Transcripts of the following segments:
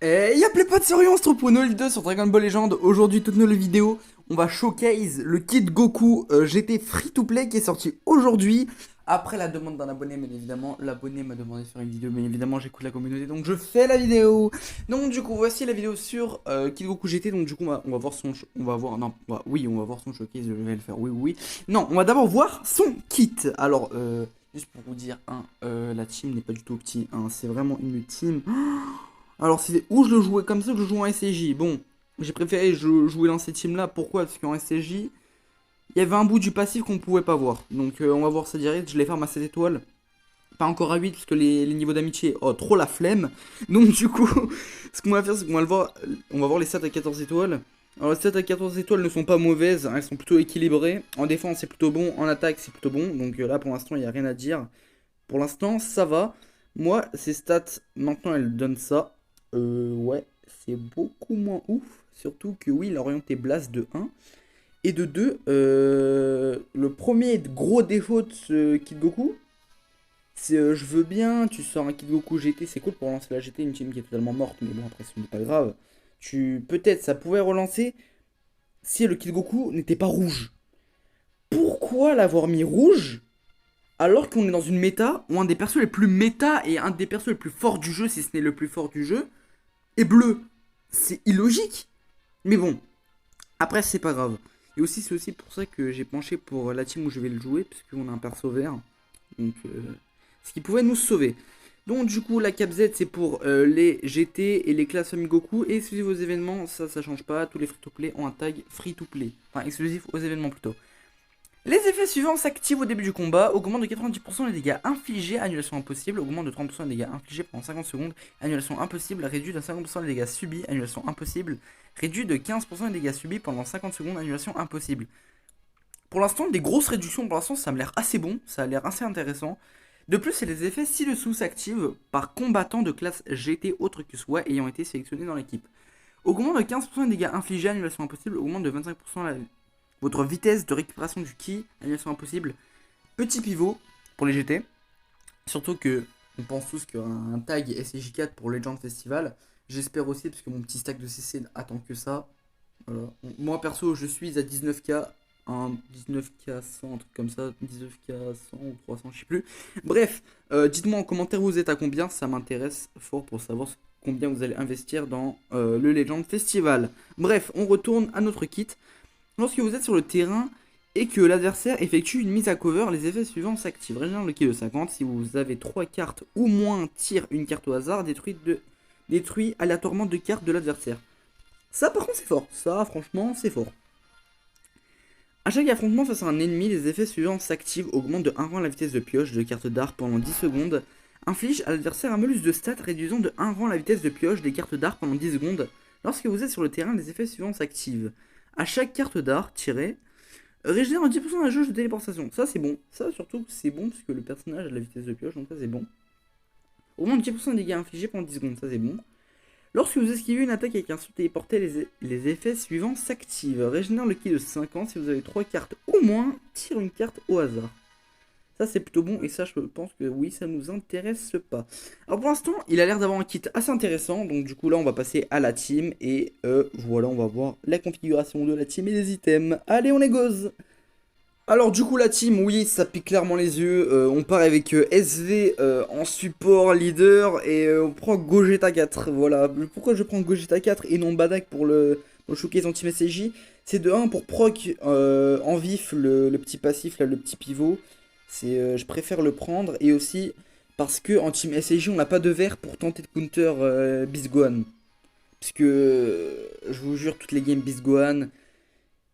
Et y'a plein de potes, c'est Orion, on se retrouve pour une nouvelle vidéo sur Dragon Ball Legend. Aujourd'hui, toute nouvelle vidéo, on va showcase le kit Goku GT Free to Play qui est sorti aujourd'hui. Après la demande d'un abonné, mais évidemment, l'abonné m'a demandé de faire une vidéo, mais évidemment, j'écoute la communauté, donc je fais la vidéo. Donc, du coup, voici la vidéo sur Kid Goku GT. Donc, du coup, on va voir son. On va voir. Non, oui, on va voir son showcase, je vais le faire. Oui, oui, oui. Non, on va d'abord voir son kit. Alors, juste pour vous dire, la team n'est pas du tout petit. C'est vraiment une team. Alors, c'est où je le jouais comme ça, ou je le jouais en SCJ. Bon, j'ai préféré jouer dans ces teams là. Pourquoi? Parce qu'en SCJ, il y avait un bout du passif qu'on pouvait pas voir. Donc, on va voir ça direct. Je les ferme à 7 étoiles. Pas encore à 8 parce que les niveaux d'amitié, oh, trop la flemme. Donc, du coup, ce qu'on va faire, c'est qu'on va le voir. On va voir les stats à 14 étoiles. Alors, les stats à 14 étoiles ne sont pas mauvaises, elles sont plutôt équilibrées. En défense, c'est plutôt bon. En attaque, c'est plutôt bon. Donc, là, pour l'instant, il n'y a rien à dire. Pour l'instant, ça va. Moi, ces stats, maintenant, elles donnent ça. Ouais, c'est beaucoup moins ouf. Surtout que oui, il a orienté Blast de 1. Et de 2, le premier gros défaut de ce Kid Goku, c'est je veux bien, tu sors un Kid Goku GT, c'est cool pour relancer la GT, une team qui est totalement morte, mais bon, après, ce n'est pas grave. Peut-être, ça pouvait relancer si le Kid Goku n'était pas rouge. Pourquoi l'avoir mis rouge alors qu'on est dans une méta où un des persos les plus méta et un des persos les plus forts du jeu, si ce n'est le plus fort du jeu, est bleu? C'est illogique. Mais bon, après c'est pas grave. Et aussi c'est aussi pour ça que j'ai penché pour la team où je vais le jouer, parce qu'on a un perso vert. Donc ce qui pouvait nous sauver. Donc du coup la cap Z c'est pour les GT et les classes Famille Goku. Et exclusif aux événements, ça change pas. Tous les free to play ont un tag free to play. Enfin exclusif aux événements plutôt. Les effets suivants s'activent au début du combat, augmente de 90% les dégâts infligés, annulation impossible, augmente de 30% les dégâts infligés pendant 50 secondes, annulation impossible, réduit de 50% les dégâts subis, annulation impossible, réduit de 15% les dégâts subis pendant 50 secondes, annulation impossible. Pour l'instant, des grosses réductions, pour l'instant ça me l'air assez bon, ça a l'air assez intéressant. De plus, les effets ci-dessous s'activent par combattant de classe GT autre que soi ayant été sélectionné dans l'équipe. Augmente de 15% les dégâts infligés, annulation impossible, augmente de 25% votre vitesse de récupération du ki, annulation impossible. Petit pivot pour les GT. Surtout que on pense tous qu'il y aura un tag SCJ4 pour Legend Festival. J'espère aussi parce que mon petit stack de CC attend que ça. Voilà. Moi perso je suis à 19k. Un 19k 100, un truc comme ça, 19k 100 ou 300, je sais plus. Bref, dites-moi en commentaire vous êtes à combien, ça m'intéresse fort pour savoir combien vous allez investir dans le Legend Festival. Bref, on retourne à notre kit. Lorsque vous êtes sur le terrain et que l'adversaire effectue une mise à cover, les effets suivants s'activent. Régénère le ki de 50. Si vous avez 3 cartes ou moins, tire une carte au hasard, détruit aléatoirement 2 cartes de l'adversaire. Ça par contre c'est fort. Ça franchement c'est fort. A chaque affrontement face à un ennemi, les effets suivants s'activent, augmente de 1 rang la vitesse de pioche de cartes d'art pendant 10 secondes, inflige à l'adversaire un malus de stats réduisant de 1 rang la vitesse de pioche des cartes d'art pendant 10 secondes. Lorsque vous êtes sur le terrain, les effets suivants s'activent. A chaque carte d'art tirée, régénère 10% la jauge de téléportation. Ça c'est bon. Ça surtout c'est bon parce que le personnage a la vitesse de pioche, donc ça c'est bon. Augmente 10% des dégâts infligés pendant 10 secondes, ça c'est bon. Lorsque vous esquivez une attaque avec un saut téléporté, les effets suivants s'activent. Régénère le ki de 50. Si vous avez 3 cartes ou moins, tire une carte au hasard. Ça c'est plutôt bon et ça je pense que oui ça nous intéresse pas. Alors pour l'instant il a l'air d'avoir un kit assez intéressant. Donc du coup là on va passer à la team. Et voilà on va voir la configuration de la team et les items. Allez on est goze. Alors du coup la team, oui ça pique clairement les yeux. On part avec SV en support leader. Et on prend Gogeta 4. Voilà. Pourquoi je prends Gogeta 4 et non Badak pour le showcase en team SCJ? C'est de 1 pour proc en vif le petit passif là, le petit pivot. Je préfère le prendre. Et aussi parce que en team SCJ on n'a pas de vert pour tenter de counter Bisgohan. Parce que je vous jure toutes les games Bisgohan,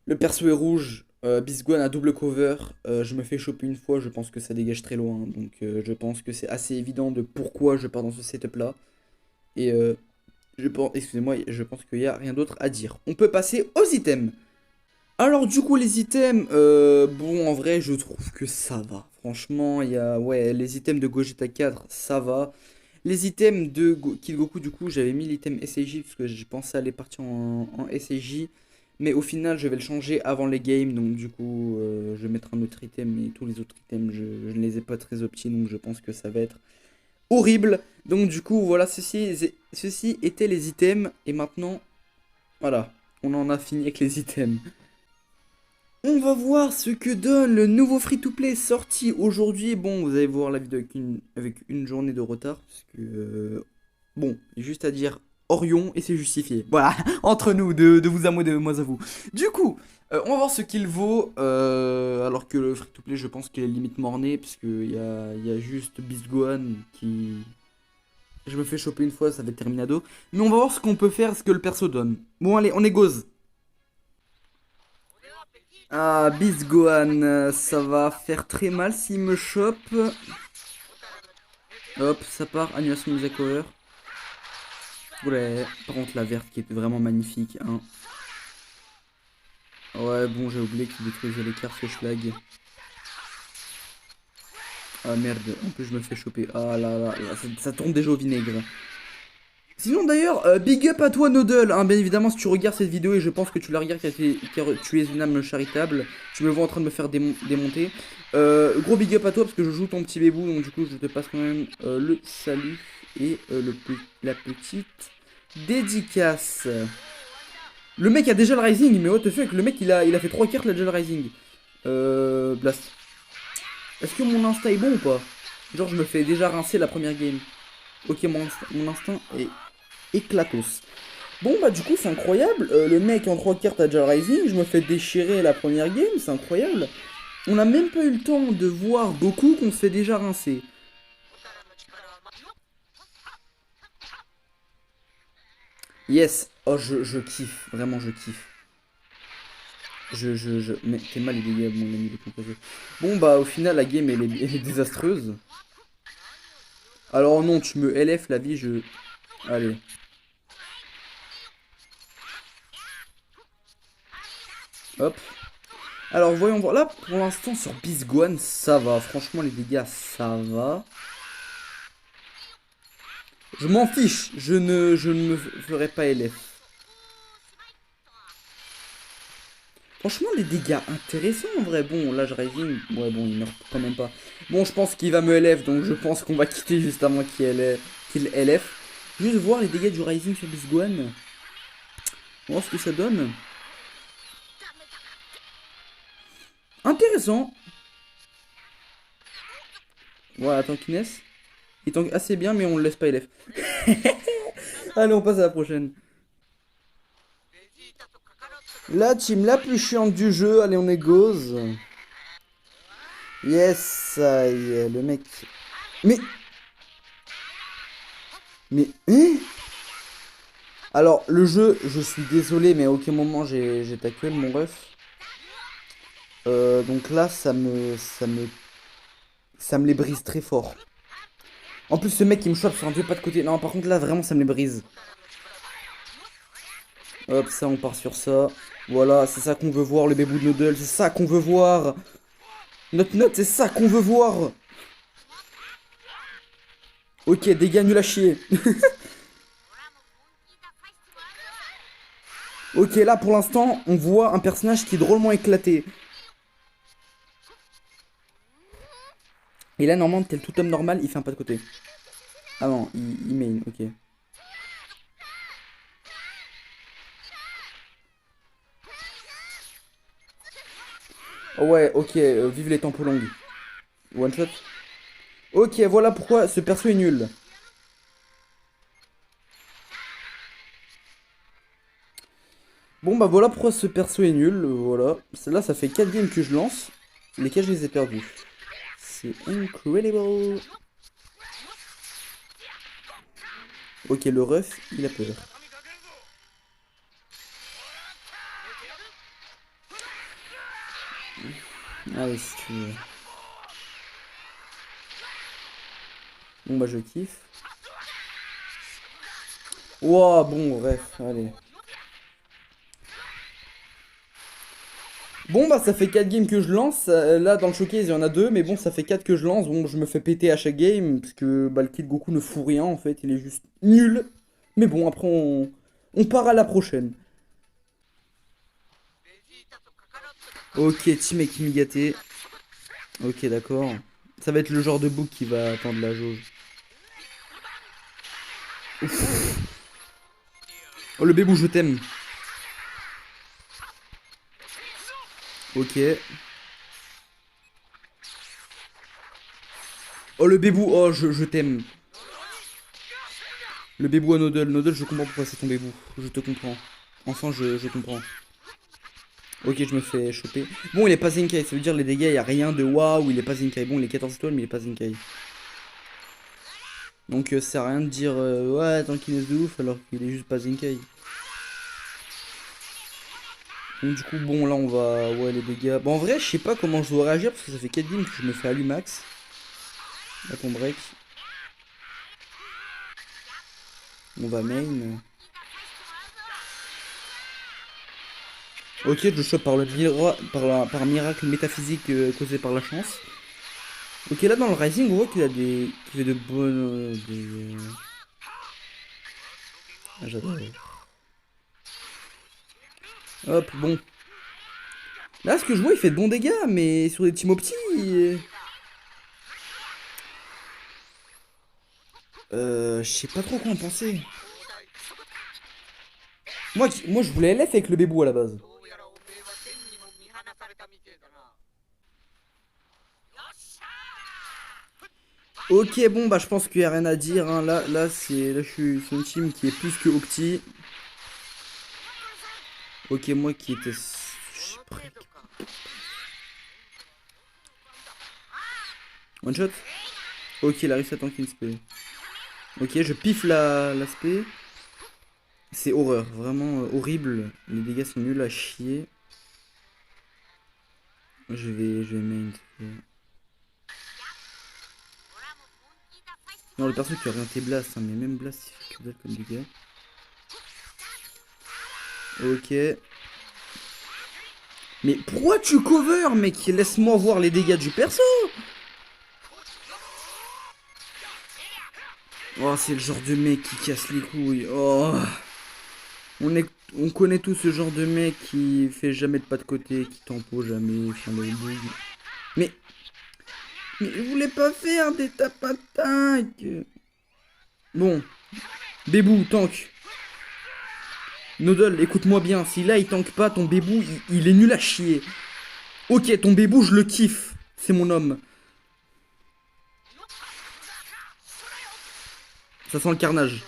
le perso est rouge. Bisgohan a double cover. Je me fais choper une fois, je pense que ça dégage très loin. Donc je pense que c'est assez évident de pourquoi je pars dans ce setup là. Et excusez-moi, je pense qu'il n'y a rien d'autre à dire. On peut passer aux items. Alors du coup les items, bon en vrai je trouve que ça va. Franchement, il y a, ouais, les items de Gogeta 4, ça va. Les items de Kid Goku, du coup j'avais mis l'item SAJ parce que je pensais aller partir en SAJ. Mais au final je vais le changer avant les games, donc du coup je vais mettre un autre item. Et tous les autres items je ne les ai pas très optis, donc je pense que ça va être horrible. Donc du coup, voilà, ceci étaient les items. Et maintenant, voilà, on en a fini avec les items. On va voir ce que donne le nouveau free-to-play sorti aujourd'hui. Bon, vous allez voir la vidéo avec une journée de retard. Parce que, bon, juste à dire Orion et c'est justifié. Voilà, entre nous, de vous à moi, de moi à vous. Du coup, on va voir ce qu'il vaut. Alors que le free-to-play, je pense qu'il est limite morné. Parce qu'il y a juste Beast Gohan qui... Je me fais choper une fois, ça va être terminado. Mais on va voir ce qu'on peut faire, ce que le perso donne. Bon, allez, on est goze. Ah, Beast Gohan, ça va faire très mal s'il me chope. Hop, ça part, annulation de Cover. Ouais, par contre la verte qui était vraiment magnifique. Hein. Ouais, bon, j'ai oublié qu'il détruisait les cartes Schlag. Ah merde, en plus je me fais choper. Ah là là, là ça tourne déjà au vinaigre. Sinon d'ailleurs, big up à toi Nodle, hein, bien évidemment si tu regardes cette vidéo et je pense que tu la regardes car tu es une âme charitable, tu me vois en train de me faire démonter. Gros big up à toi parce que je joue ton petit bébou, donc du coup je te passe quand même le salut et la petite dédicace. Le mec a déjà le Rising, mais what the fuck, le mec il a fait 3 cartes là déjà le Rising. Blast. Est-ce que mon instinct est bon ou pas? Genre je me fais déjà rincer la première game. Ok, mon instinct est éclatos. Bon bah du coup c'est incroyable, le mec en 3 cartes a déjà le Rising, je me fais déchirer la première game, c'est incroyable. On n'a même pas eu le temps de voir Goku qu'on se fait déjà rincer. Yes, oh je kiffe, vraiment je kiffe. Mais t'es mal les dégâts mon ami de composé. Bon bah au final la game elle est désastreuse. Alors non tu me LF la vie je... Allez. Hop. Alors voyons voir. Là pour l'instant sur Bisguan ça va. Franchement les dégâts ça va. Je m'en fiche. Je ne me ferai pas LF. Franchement les dégâts intéressants en vrai. Bon là je Rising. Ouais bon il meurt quand même pas. Bon je pense qu'il va me LF. Donc je pense qu'on va quitter juste avant qu'il LF. Juste voir les dégâts du Rising sur Bisguan. On va voir ce que ça donne. Intéressant. Voilà, tankiness. Il tank assez bien, mais on le laisse pas LF. Allez, on passe à la prochaine. La team la plus chiante du jeu. Allez, on est goze. Yes, ça y est, le mec. Mais. Mais. Hein. Alors, le jeu, je suis désolé, mais à aucun moment j'ai tackle mon ref. Donc là, ça me les brise très fort. En plus, ce mec qui me chope sur un vieux pas de côté. Non, par contre, là, vraiment, ça me les brise. Hop, ça, on part sur ça. Voilà, c'est ça qu'on veut voir, le bébou de Noodle. C'est ça qu'on veut voir. Notre note, c'est ça qu'on veut voir. Ok, dégâts nul à chier. Ok, là, pour l'instant, on voit un personnage qui est drôlement éclaté. Et là, normalement, tel tout homme normal, il fait un pas de côté. Ah non, il main, ok. Oh ouais, ok, vive les tempos longues. One shot. Ok, voilà pourquoi ce perso est nul. Bon bah voilà pourquoi ce perso est nul, voilà. Là ça fait 4 games que je lance, lesquels je les ai perdus. C'est incredible. Ok, le ref, il a peur. Allez, si tu veux. Bon bah je kiffe. Ouah, bon, bref, allez. Bon bah ça fait 4 games que je lance, là dans le showcase il y en a 2, mais bon ça fait 4 que je lance, bon je me fais péter à chaque game, parce que bah, le Kid Goku ne fout rien en fait, il est juste nul. Mais bon après on part à la prochaine. Ok, Team Ekimigate. Ok d'accord. Ça va être le genre de book qui va attendre la jauge. Ouf. Oh le bébou, je t'aime. Ok. Oh le bébou, oh je t'aime. Le bébou à Noodle. Noodle, je comprends pourquoi c'est ton bébou. Je te comprends. Enfin, je comprends. Ok, je me fais choper. Bon, il est pas Zenkai, ça veut dire les dégâts, il n'y a rien de waouh, il est pas Zenkai. Bon, il est 14 étoiles, mais il est pas Zenkai. Donc, ça sert à rien de dire ouais, tankiness de ouf alors qu'il est juste pas Zenkai. Donc, du coup, bon, là on va. Ouais, les dégâts. Bon, en vrai, je sais pas comment je dois réagir parce que ça fait 4 games que je me fais allumax. Là, ton break. On va main. Ok, je le chope par le par miracle métaphysique causé par la chance. Ok, là dans le Rising, on voit qu'il a des. Qu'il fait de bonnes. Ah, j'adore. Hop, bon. Là, ce que je vois, il fait de bons dégâts, mais sur des petits mots petits. Je sais pas trop quoi en penser. Moi, je voulais LF avec le bébou à la base. Ok, bon, bah, je pense qu'il y a rien à dire. Hein. Là, je suis sur une team qui est plus que opti. Ok, moi qui étais. Je sais pas. One shot? Ok, il a réussi à tanker une spé. Ok, je piffe l'aspect. C'est horreur, vraiment horrible. Les dégâts sont nuls à chier. Je vais main. Non, le perso qui a orienté Blast, hein, mais même Blast il fait que dalle comme dégâts. Ok. Mais pourquoi tu cover, mec? Laisse-moi voir les dégâts du perso. Oh, c'est le genre de mec qui casse les couilles. Oh. On connaît tous ce genre de mec qui fait jamais de pas de côté, qui tempo jamais, enfin le bouille. Mais, mais je voulais pas faire des tapataques. Bon, Bébou, tank. Noodle, écoute-moi bien, si là il tank pas, ton bébou, il est nul à chier. Ok, ton bébou, je le kiffe. C'est mon homme. Ça sent le carnage.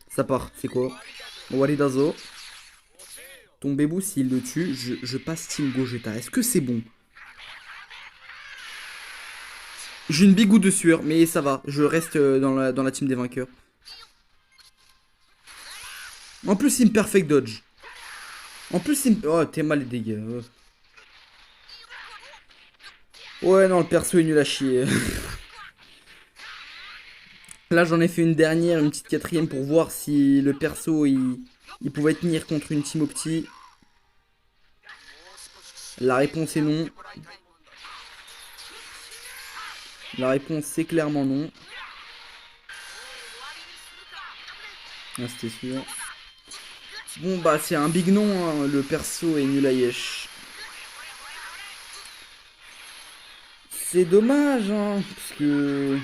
Ça part, c'est quoi? Walidazo. Ton bébou, s'il le tue, je passe Team Gogeta. Est-ce que c'est bon? J'ai une big goutte de sueur, mais ça va. Je reste dans la team des vainqueurs. En plus, il me perfect dodge. En plus, il me... Oh, t'es mal les dégâts. Ouais, non, le perso est nul à chier. Là, j'en ai fait une dernière, une petite quatrième pour voir si le perso, il pouvait tenir contre une team opti. La réponse est non. La réponse, c'est clairement non. Ah, c'était sûr. Bon, bah, c'est un big non, hein. Le perso est nul à yesh. C'est dommage, hein, parce que...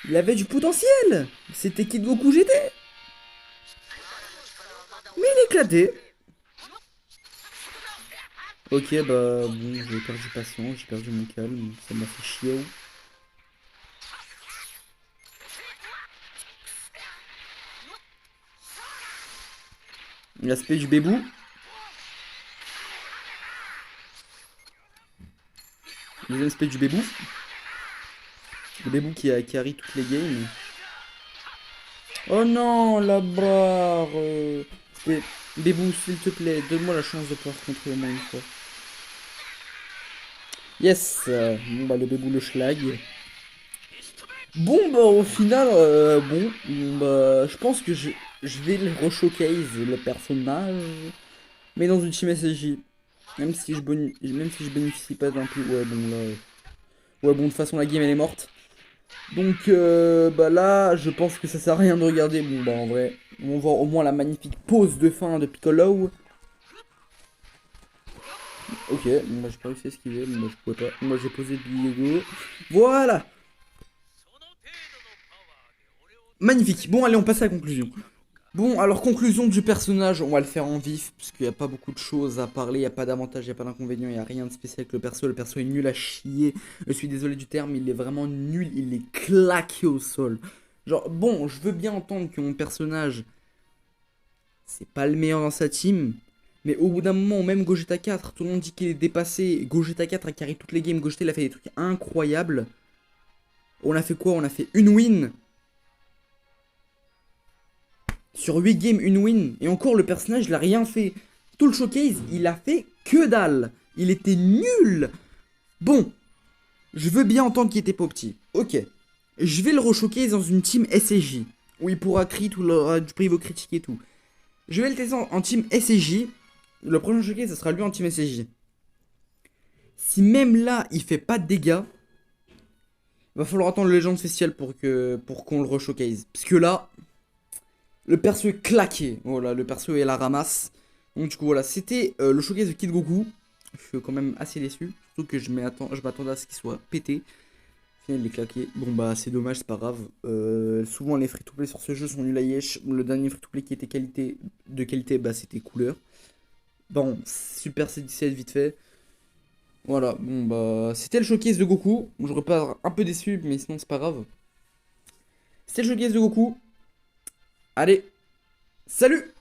Il avait du potentiel. C'était Kid Goku GT. Mais il est éclaté. Ok, bah, bon, j'ai perdu patience, j'ai perdu mon calme. Ça m'a fait chier. L'aspect du bébou. Deuxième aspect du bébou. Le bébou qui a carry toutes les games. Oh non, la barre. Bébou, s'il te plaît, donne-moi la chance de pouvoir contrôler au moins une fois. Yes. Bon, bah, le bébou, le schlag. Bon, bah, au final, bon, bah, je pense que je vais le re-showcase, le personnage. Mais dans une team SSJ. Même si je bénéficie pas d'un plus. Ouais, bon, là. Ouais, bon, de toute façon, la game elle est morte. Donc, bah là, je pense que ça sert à rien de regarder. Bon, bah en vrai, on voit au moins la magnifique pause de fin de Piccolo. Ok, bon, bah j'ai pas réussi à esquiver, bon, bah je pouvais pas. Moi j'ai posé du Lego. Voilà! Magnifique. Bon, allez, on passe à la conclusion. Bon, alors conclusion du personnage, on va le faire en vif, parce qu'il n'y a pas beaucoup de choses à parler, il n'y a pas d'avantage, il n'y a pas d'inconvénient, il n'y a rien de spécial avec le perso est nul à chier, je suis désolé du terme, il est vraiment nul, il est claqué au sol. Genre, bon, je veux bien entendre que mon personnage, c'est pas le meilleur dans sa team, mais au bout d'un moment, même Gogeta 4, tout le monde dit qu'il est dépassé, Gogeta 4 a carré toutes les games, Gogeta il a fait des trucs incroyables. On a fait quoi? On a fait une win. Sur 8 games, une win. Et encore, le personnage, il a rien fait. Tout le showcase, il a fait que dalle. Il était nul. Bon, je veux bien entendre qu'il était pas petit. Ok. Je vais le re-showcase dans une team SSJ. Où il pourra crit ou du prix critique et tout. Je vais le tester en team SSJ. Le prochain showcase, ça sera lui en team SSJ. Si même là, il fait pas de dégâts, va falloir attendre le Légende spécial pour qu'on le re-showcase. Parce que là, le perso est claqué. Voilà, le perso est à la ramasse. Donc du coup voilà, c'était le showcase de Kid Goku. Je suis quand même assez déçu. Surtout que je m'attendais à ce qu'il soit pété. Au final il est claqué. Bon bah c'est dommage, c'est pas grave. Souvent les free-to-play sur ce jeu sont nuls à yesh. Le dernier free-to-play qui était de qualité, bah c'était couleur. Bon, Super C17 vite fait. Voilà, bon bah c'était le showcase de Goku. Je repars un peu déçu, mais sinon c'est pas grave. C'était le showcase de Goku. Allez, salut!